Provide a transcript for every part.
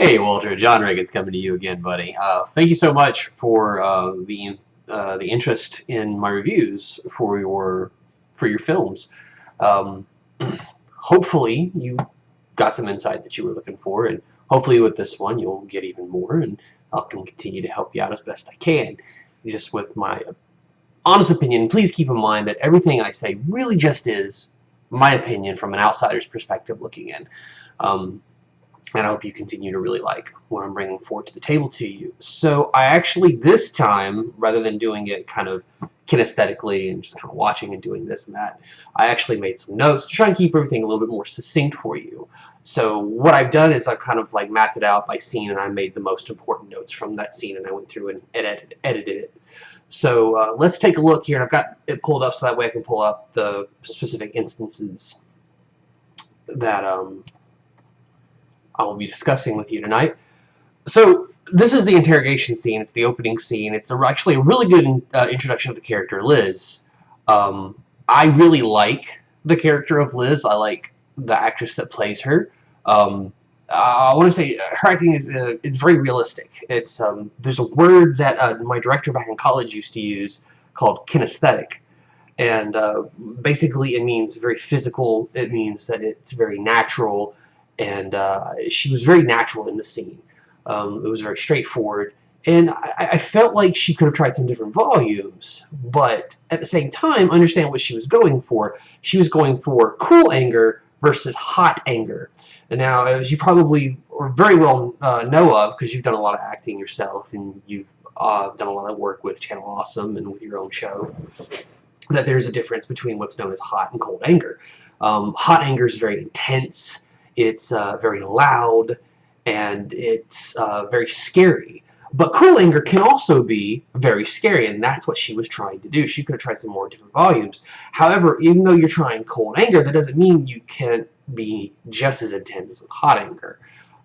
Hey Walter, John Riggins coming to you again, buddy. Thank you so much for the interest in my reviews for your films. Um, Hopefully you got some insight that you were looking for, and hopefully with this one you'll get even more, and I can continue to help you out as best I can. Just with my honest opinion, please keep in mind that everything I say really just is my opinion from an outsider's perspective looking in. Um, and I hope you continue to really like what I'm bringing forward to the table to you. So I actually, this time, rather than doing it kind of kinesthetically and just kind of watching and doing this and that, I actually made some notes to try and keep everything a little bit more succinct for you. So what I've done is I've kind of like mapped it out by scene, and I made the most important notes from that scene, and I went through and edited it. So let's take a look here, and I've got it pulled up so that way I can pull up the specific instances that I will be discussing with you tonight. So this is the interrogation scene. It's the opening scene. It's actually a really good introduction of the character Liz. I really like the character of Liz. I like the actress that plays her. I want to say her acting is very realistic. It's there's a word that my director back in college used to use called kinesthetic, and basically it means very physical. It means that it's very natural, and she was very natural in the scene. It was very straightforward, and I felt like she could have tried some different volumes, but at the same time, understand what she was going for. She was going for cool anger versus hot anger. And now, as you probably or very well know of, because you've done a lot of acting yourself, and you've done a lot of work with Channel Awesome and with your own show, that there's a difference between what's known as hot and cold anger. Hot anger is very intense. It's very loud, and it's very scary. But cool anger can also be very scary, and that's what she was trying to do. She could have tried some more different volumes. However, even though you're trying cold anger, that doesn't mean you can't be just as intense as with hot anger.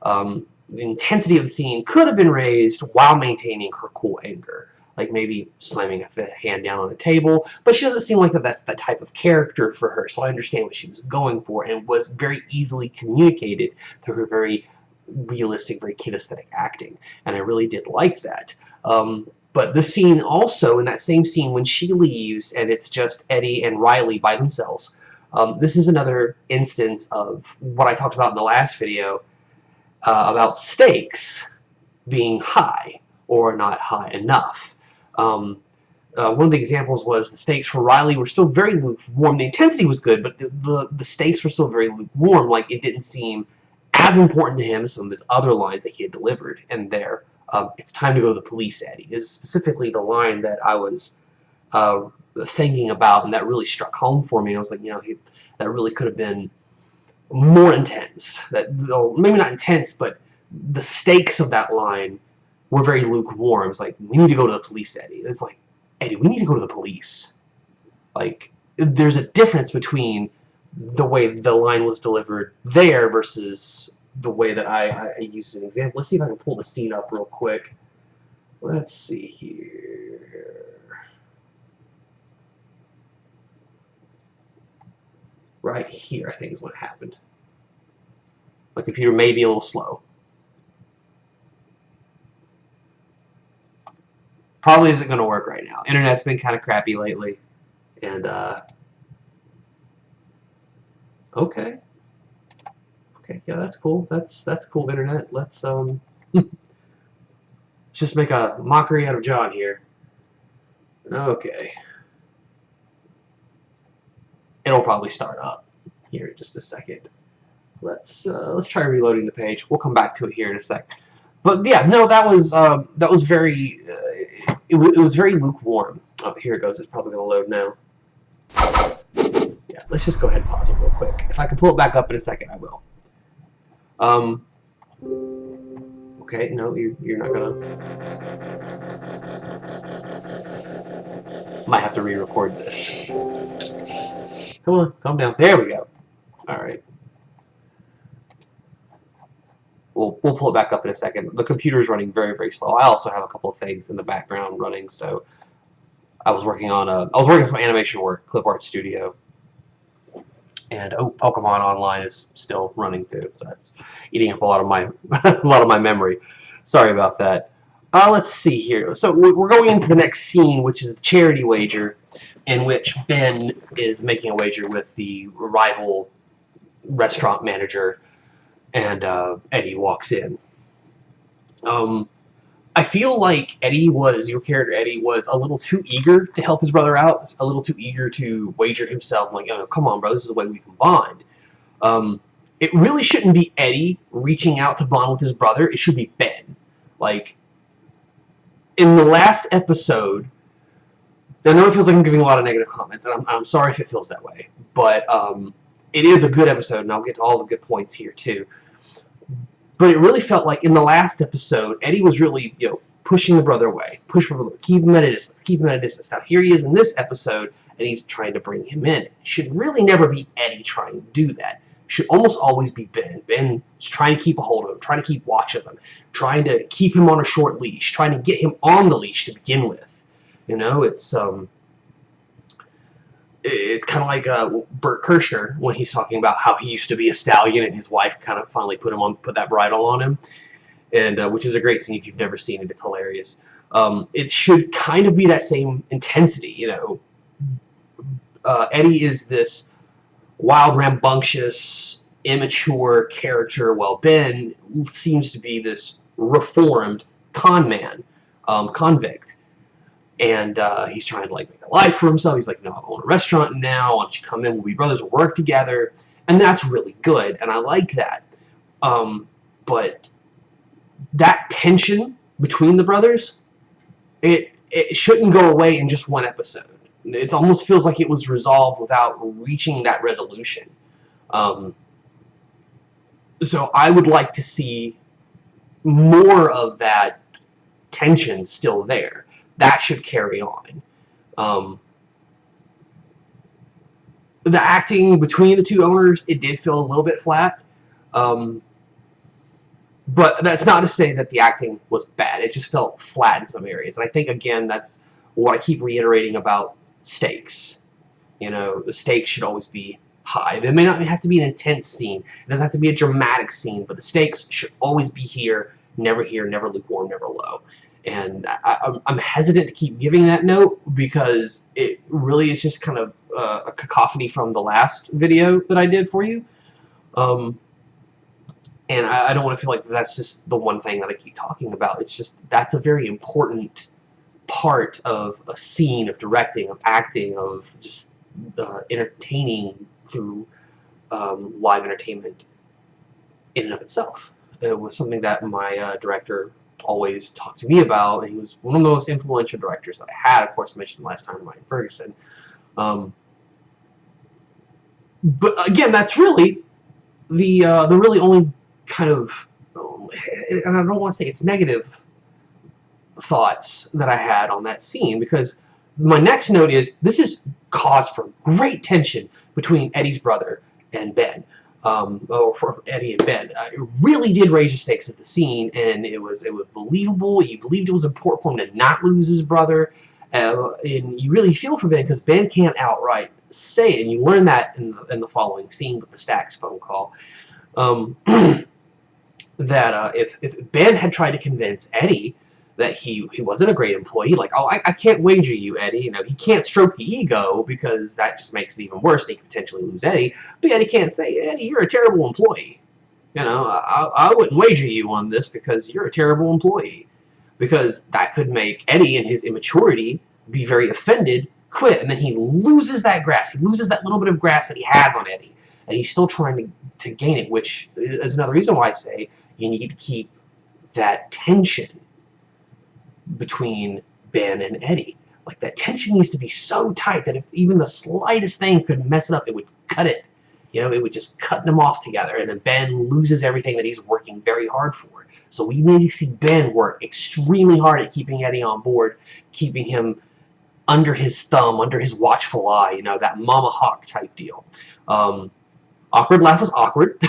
The intensity of the scene could have been raised while maintaining her cool anger, like maybe slamming a hand down on a table, but she doesn't seem like that's that type of character for her, so I understand what she was going for, and was very easily communicated through her very realistic, very kinesthetic acting, and I really did like that. But the scene also, in that same scene, when she leaves and it's just Eddie and Riley by themselves, this is another instance of what I talked about in the last video about stakes being high or not high enough. One of the examples was the stakes for Riley were still very lukewarm. The intensity was good, but the stakes were still very lukewarm. Like, it didn't seem as important to him as some of his other lines that he had delivered. And there, it's time to go to the police, Eddie, is specifically the line that I was thinking about, and that really struck home for me. I was like, you know, that really could have been more intense. That, maybe not intense, but the stakes of that line were very lukewarm. It's like, we need to go to the police, Eddie. It's like, Eddie, we need to go to the police. Like, there's a difference between the way the line was delivered there versus the way that I used an example. Let's see if I can pull the scene up real quick. Let's see here. Right here, I think, is what happened. My computer may be a little slow. Probably isn't going to work right now. Internet's been kind of crappy lately. And, okay. Okay, yeah, that's cool. That's cool, Internet. Let's just make a mockery out of John here. Okay. It'll probably start up here in just a second. Let's try reloading the page. We'll come back to it here in a sec. But yeah, no, that was very it was very lukewarm. Oh, here it goes. It's probably going to load now. Yeah, let's just go ahead and pause it real quick. If I can pull it back up in a second, I will. Okay, no, you're not gonna. Might have to re-record this. Come on, calm down. There we go. All right. We'll pull it back up in a second. The computer is running very, very slow. I also have a couple of things in the background running, so I was working on some animation work, Clip Art Studio, And oh, Pokemon Online is still running too, so that's eating up a lot of my a lot of my memory. Sorry about that. Let's see here. So we're going into the next scene, which is the charity wager, in which Ben is making a wager with the rival restaurant manager, and Eddie walks in. I feel like your character Eddie was a little too eager to help his brother out, a little too eager to wager himself. Like, oh, come on, bro, this is the way we can bond. It really shouldn't be Eddie reaching out to bond with his brother. It should be Ben. Like, in the last episode, I know it feels like I'm giving a lot of negative comments, and I'm sorry if it feels that way, but it is a good episode, and I'll get to all the good points here too. But it really felt like in the last episode, Eddie was really, pushing the brother away, keep him at a distance, keep him at a distance. Now here he is in this episode, and he's trying to bring him in. It should really never be Eddie trying to do that. It should almost always be Ben. Ben's trying to keep a hold of him, trying to keep watch of him, trying to keep him on a short leash, trying to get him on the leash to begin with. It's kind of like Bert Kirshner when he's talking about how he used to be a stallion and his wife kind of finally put that bridle on him, and which is a great scene if you've never seen it. It's hilarious. It should kind of be that same intensity, Eddie is this wild, rambunctious, immature character, while Ben seems to be this reformed con man, convict. And he's trying to make a life for himself. He's like, no, I own a restaurant now. Why don't you come in? We'll be brothers. We'll work together. And that's really good. And I like that. But that tension between the brothers, it shouldn't go away in just one episode. It almost feels like it was resolved without reaching that resolution. So I would like to see more of that tension still there. That should carry on. The acting between the two owners, it did feel a little bit flat. But that's not to say that the acting was bad. It just felt flat in some areas. And I think, again, that's what I keep reiterating about stakes. The stakes should always be high. It may not have to be an intense scene. It doesn't have to be a dramatic scene, but the stakes should always be here, never lukewarm, never low. And I'm hesitant to keep giving that note because it really is just kind of a cacophony from the last video that I did for you. And I don't want to feel like that's just the one thing that I keep talking about. It's just that's a very important part of a scene, of directing, of acting, of just entertaining through live entertainment in and of itself. It was something that my director always talked to me about, and he was one of the most influential directors that I had. Of course, I mentioned last time, Ryan Ferguson. But again, that's really the really only kind of, and I don't want to say it's negative thoughts that I had on that scene, because my next note is this is cause for great tension between Eddie's brother and Ben. For Eddie and Ben. It really did raise the stakes of the scene, and it was believable. You believed it was important for him to not lose his brother, and you really feel for Ben because Ben can't outright say it, and you learn that in the following scene with the Stacks phone call. That if Ben had tried to convince Eddie that he wasn't a great employee, like, oh, I can't wager you, Eddie. He can't stroke the ego because that just makes it even worse. He could potentially lose Eddie. But Eddie can't say, Eddie, you're a terrible employee. I wouldn't wager you on this because you're a terrible employee. Because that could make Eddie, in his immaturity, be very offended, quit, and then he loses that grasp. He loses that little bit of grasp that he has on Eddie. And he's still trying to gain it, which is another reason why I say you need to keep that tension between Ben and Eddie. Like, that tension needs to be so tight that if even the slightest thing could mess it up, it would cut it. It would just cut them off together, and then Ben loses everything that he's working very hard for. So we need to see Ben work extremely hard at keeping Eddie on board, keeping him under his thumb, under his watchful eye, that mama hawk type deal. Awkward laugh was awkward.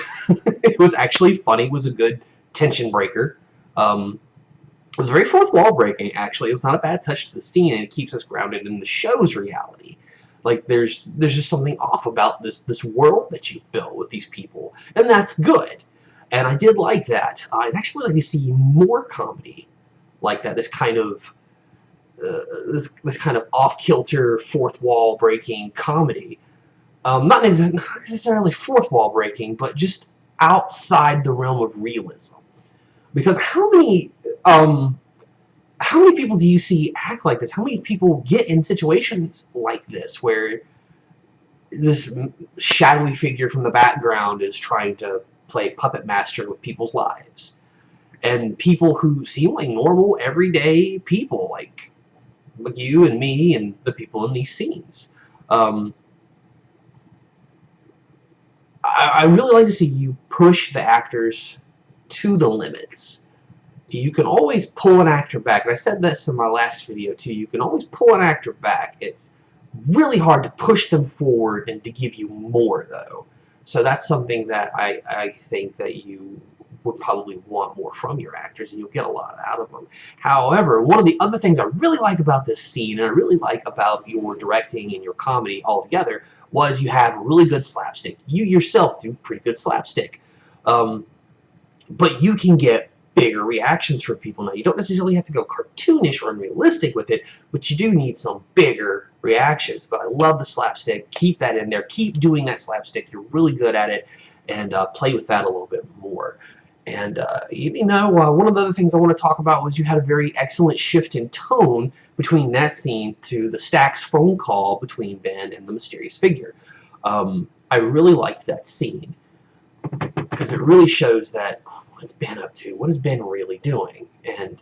It was actually funny. It was a good tension breaker. It was very fourth wall breaking, actually. It was not a bad touch to the scene, and it keeps us grounded in the show's reality. Like there's just something off about this world that you've built with these people, and that's good. And I did like that. I'd actually like to see more comedy like that. This kind of off-kilter, fourth wall breaking comedy. Not necessarily fourth wall breaking, but just outside the realm of realism. Because how many people do you see act like this? How many people get in situations like this where this shadowy figure from the background is trying to play puppet master with people's lives? And people who seem like normal, everyday people, like you and me and the people in these scenes. I really like to see you push the actors to the limits. You can always pull an actor back, and I said this in my last video too, you can always pull an actor back. It's really hard to push them forward and to give you more, though. So that's something that I think that you would probably want more from your actors, and you'll get a lot out of them. However, one of the other things I really like about this scene, and I really like about your directing and your comedy altogether, was you have really good slapstick. You yourself do pretty good slapstick. But you can get bigger reactions from people now. You don't necessarily have to go cartoonish or unrealistic with it, but you do need some bigger reactions. But I love the slapstick. Keep that in there. Keep doing that slapstick. You're really good at it, and play with that a little bit more. And, one of the other things I want to talk about was you had a very excellent shift in tone between that scene to the Stax phone call between Ben and the mysterious figure. I really liked that scene because it really shows that, what's Ben up to? What is Ben really doing? And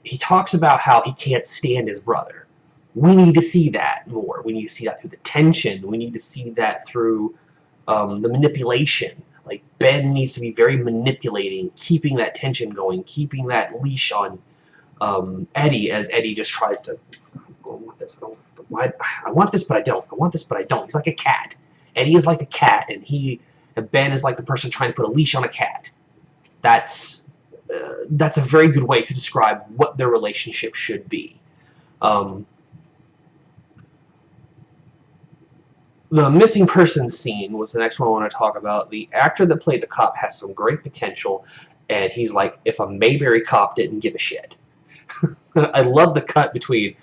he talks about how he can't stand his brother. We need to see that more. We need to see that through the tension. We need to see that through the manipulation. Like, Ben needs to be very manipulating, keeping that tension going, keeping that leash on Eddie, as Eddie just tries to, I want this, I want this, but I don't. I want this, but I don't. He's like a cat. Eddie is like a cat, and Ben is like the person trying to put a leash on a cat. That's a very good way to describe what their relationship should be. The missing persons scene was the next one I want to talk about. The actor that played the cop has some great potential, and he's like, if a Mayberry cop didn't give a shit. I love the cut between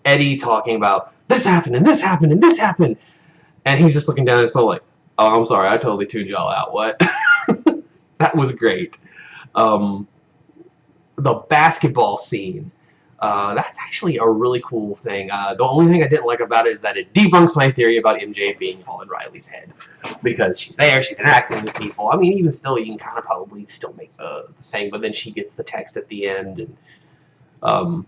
Eddie talking about, this happened, and this happened, and this happened, and he's just looking down at his phone like, oh, I'm sorry, I totally tuned y'all out, what? That was great. The basketball scene, that's actually a really cool thing. The only thing I didn't like about it is that it debunks my theory about MJ being all in Riley's head. Because she's there, she's interacting with people. I mean, even still, you can kind of probably still make the thing, but then she gets the text at the end, and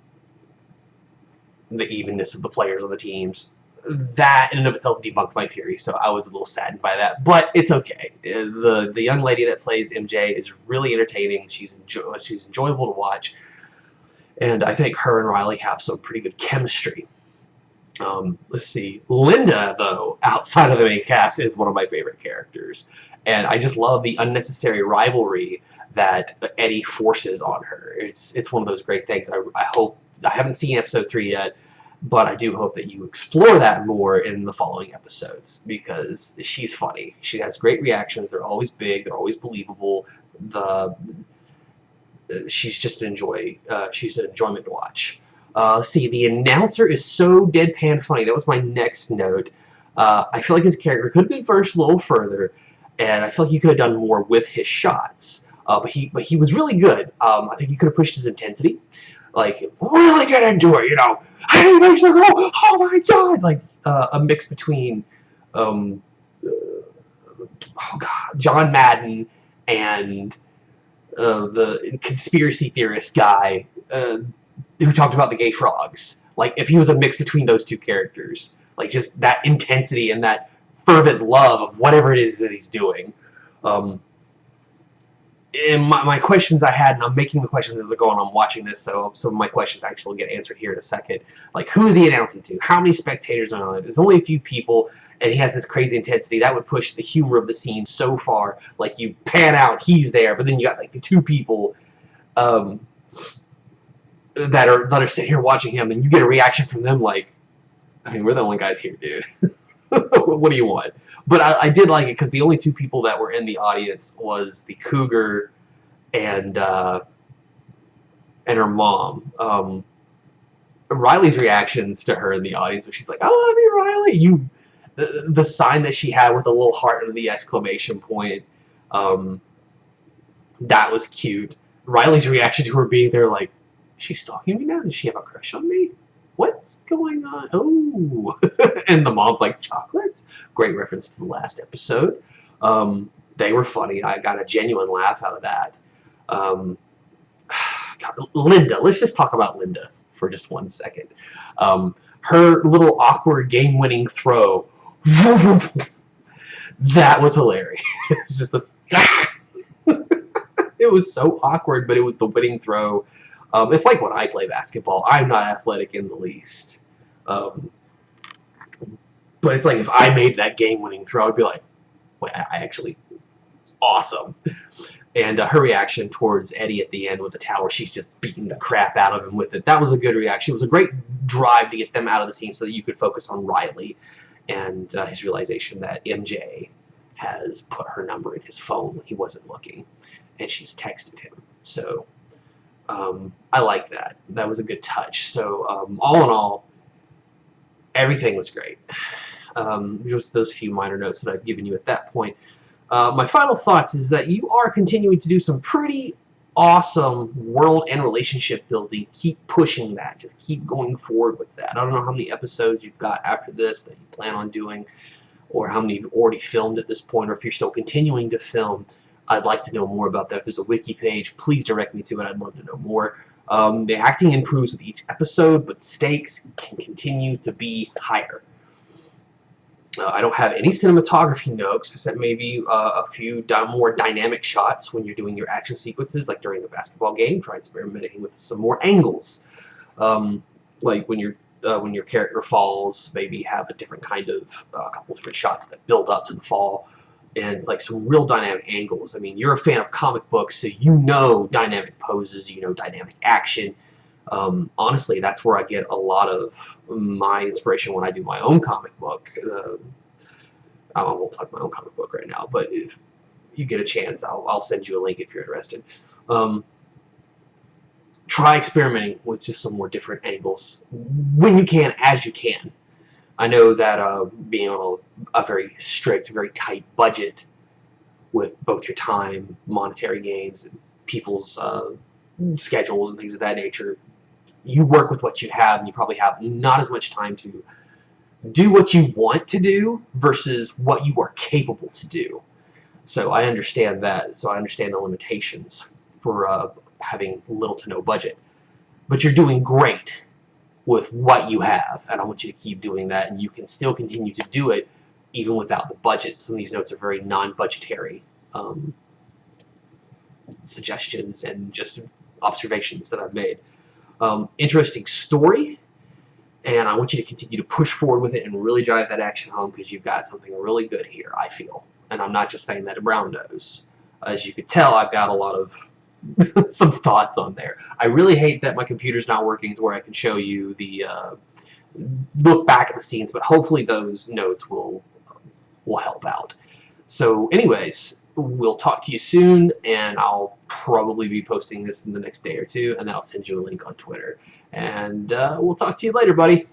the evenness of the players on the teams. That in and of itself debunked my theory, so I was a little saddened by that. But it's okay. The young lady that plays MJ is really entertaining. She's enjoyable to watch. And I think her and Riley have some pretty good chemistry. Let's see. Linda, though, outside of the main cast, is one of my favorite characters. And I just love the unnecessary rivalry that Eddie forces on her. It's one of those great things. I hope... I haven't seen episode 3 yet, but I do hope that you explore that more in the following episodes, because she's funny. She has great reactions. They're always big. They're always believable. She's just an she's an enjoyment to watch. Let's see. The announcer is so deadpan funny. That was my next note. I feel like his character could have been versed a little further, and I feel like he could have done more with his shots. But he was really good. I think he could have pushed his intensity. Like, really get into it, you know. Hey, makes her go, oh my god! Like, a mix between, oh god, John Madden and the conspiracy theorist guy who talked about the gay frogs. Like, if he was a mix between those two characters. Like, just that intensity and that fervent love of whatever it is that he's doing. And my questions I had, and I'm making the questions as I go on, I'm watching this, so some of my questions actually get answered here in a second. Like, who is he announcing to? How many spectators are on it? There's only a few people, and he has this crazy intensity. That would push the humor of the scene so far. Like, you pan out, he's there, but then you got, like, the two people that are sitting here watching him, and you get a reaction from them like, I mean, we're the only guys here, dude. What do you want? But I did like it because the only two people that were in the audience was the cougar and her mom. Riley's reactions to her in the audience, when she's like, "I love you, Riley." The sign that she had with the little heart and the exclamation point, that was cute. Riley's reaction to her being there, like, is she stalking me now? Does she have a crush on me? What's going on? Oh. And the mom's like, chocolates? Great reference to the last episode. They were funny. I got a genuine laugh out of that. God, Linda. Let's just talk about Linda for just 1 second. Her little awkward game-winning throw. That was hilarious. It's just this. It was so awkward, but it was the winning throw. It's like when I play basketball. I'm not athletic in the least. But it's like if I made that game-winning throw, I'd be like, wait, I actually... Awesome. And her reaction towards Eddie at the end with the tower, she's just beating the crap out of him with it. That was a good reaction. It was a great drive to get them out of the scene so that you could focus on Riley and his realization that MJ has put her number in his phone when he wasn't looking, and she's texted him. So I like that. That was a good touch. So all in all, everything was great. Just those few minor notes that I've given you at that point. My final thoughts is that you are continuing to do some pretty awesome world and relationship building. Keep pushing that. Just keep going forward with that. I don't know how many episodes you've got after this that you plan on doing, or how many you've already filmed at this point, or if you're still continuing to film. I'd like to know more about that. If there's a wiki page, please direct me to it. I'd love to know more. The acting improves with each episode, but stakes can continue to be higher. I don't have any cinematography notes, except maybe a few more dynamic shots when you're doing your action sequences, like during the basketball game. Try experimenting with some more angles, like when your character falls, maybe have a different kind of a couple different shots that build up to the fall, and like some real dynamic angles. I mean, you're a fan of comic books, so you know dynamic poses, you know dynamic action. Honestly, that's where I get a lot of my inspiration when I do my own comic book. I won't plug my own comic book right now, but if you get a chance, I'll send you a link if you're interested. Try experimenting with just some more different angles when you can, as you can. I know that being on a very strict, very tight budget with both your time, monetary gains, and people's schedules and things of that nature, you work with what you have, and you probably have not as much time to do what you want to do versus what you are capable to do. So I understand that. So I understand the limitations for having little to no budget. But you're doing great with what you have, and I want you to keep doing that, and you can still continue to do it even without the budget. Some of these notes are very non-budgetary suggestions and just observations that I've made. Interesting story, and I want you to continue to push forward with it and really drive that action home, because you've got something really good here, I feel. And I'm not just saying that to brown nose. As you could tell, I've got a lot of some thoughts on there. I really hate that my computer's not working to where I can show you the look back at the scenes, but hopefully those notes will help out. So anyways, we'll talk to you soon, and I'll probably be posting this in the next day or two, and then I'll send you a link on Twitter. And we'll talk to you later, buddy.